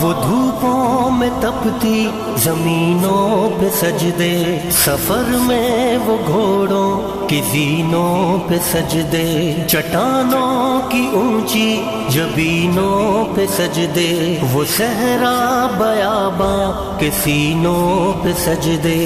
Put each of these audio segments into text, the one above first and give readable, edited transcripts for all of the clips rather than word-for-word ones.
وہ دھوپوں میں تپتی زمینوں پہ سجدے، سفر میں وہ گھوڑوں کی زینوں پہ سجدے، چٹانوں کی اونچی جبینوں پہ سجدے، وہ صحرا بیاباں کے سینوں پہ سجدے،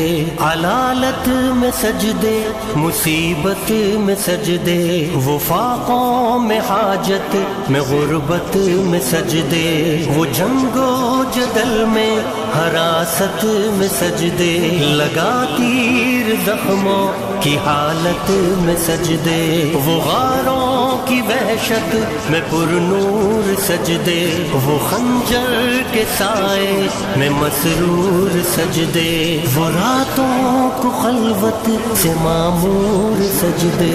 علالت میں سجدے مصیبت میں سجدے، وہ فاقوں میں حاجت میں غربت میں سجدے، وہ جنگ و جدل میں حراست میں سجدے، لگا تیر زخموں کی حالت میں سجدے، وہ غاروں کی وحشت میں پر نور سجدے، وہ خنجر کے سائے میں مسرور سجدے، وہ راتوں کو خلوت سے معمور سجدے،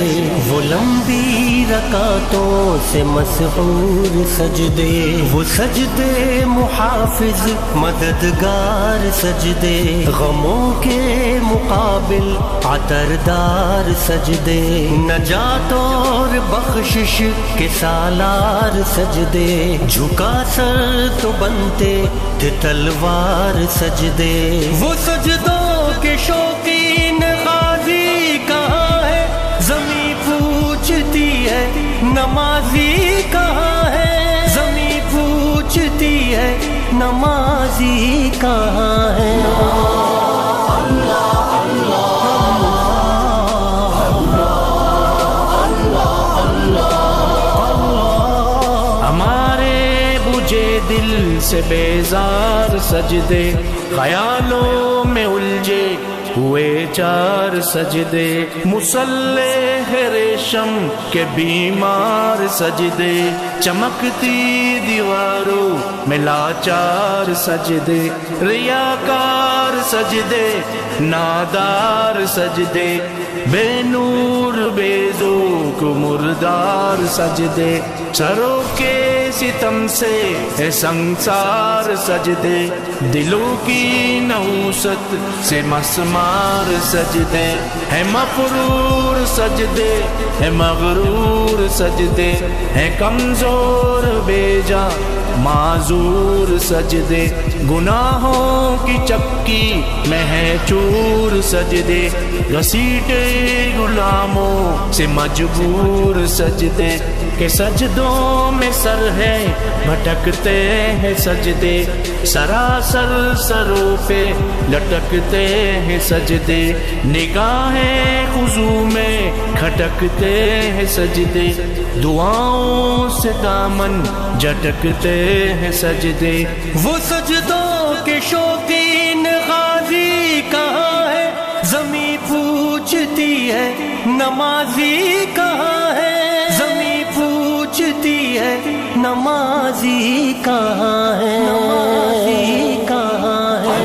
وہ لمبی رکعتوں سے مسحور سجدے، وہ سجدے محافظ مددگار سجدے، غموں کے مقابل عطردار سجدے، نجات اور بخشش کے سالار سجدے، جھکا سر تو بنتے تھے تلوار سجدے، وہ سجدوں کے شوقین غازی کہاں ہے، زمیں پوچھتی ہے نمازی کہاں ہے، زمیں پوچھتی ہے نمازی کہاں ہے۔ دل سے بیزار سجدے، خیالوں میں الجھے ہوئے چار سجدے، مصلح ریشم کے بیمار سجدے، چمکتی دیواروں میں لاچار سجدے، ریاکار سجدے نادار سجدے، بے نور بے ذوق مردار سجدے، سروں کے ستم سے ہے سنسار سجدے، دلوں کی نحوست سے مسمار سجدے، ہے مفرور سجدے ہے مغرور سجدے، ہے کمزور بے جا معذور سجدے، گناہوں کی چکی میں ہے چور سجدے، گھسیٹے غلاموں سے مجبور سجدے، کہ سجدوں میں سر ہے بھٹکتے ہیں سجدے، سراسر سروں پہ لٹکتے ہیں سجدے، نگاہیں خضوع میں کھٹکتے ہیں سجدے، دعاؤں سے دامن جھٹکتے ہیں سجدے، وہ سجدوں کے شوقین غازی کہاں ہے، زمیں پوچھتی ہے نمازی کہاں ہے، زمیں پوچھتی ہے نمازی کہاں ہے، نمازی کہاں ہے۔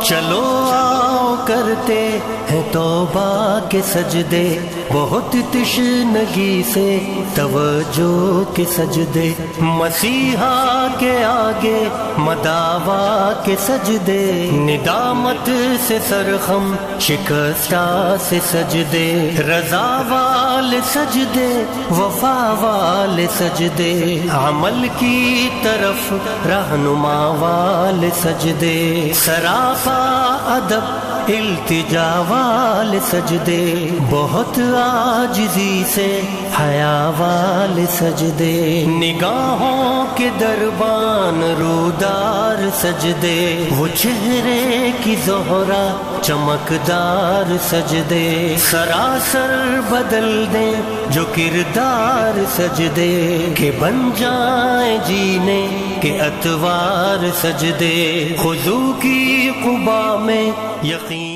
چلو آؤ کرتے ہیں توبہ کے سجدے، بہت تشنگی سے توجہ کے سجدے، مسیحا کے آگے مداوا کے سجدے، ندامت سے سرخم شکستہ سے سجدے، رضا والے سجدے وفا والے سجدے، عمل کی طرف رہنما والے سجدے، سراپا ادب التجا والے سجدے، بہت عاجزی سے حیا والے سجدے، نگاہوں کے دربان رودار سجدے، وہ چہرے کی زہرا چمکدار سجدے، سراسر بدل دیں جو کردار سجدے، کہ بن جائیں جینے کے اتوار سجدے، خضوع کی قبا میں یقین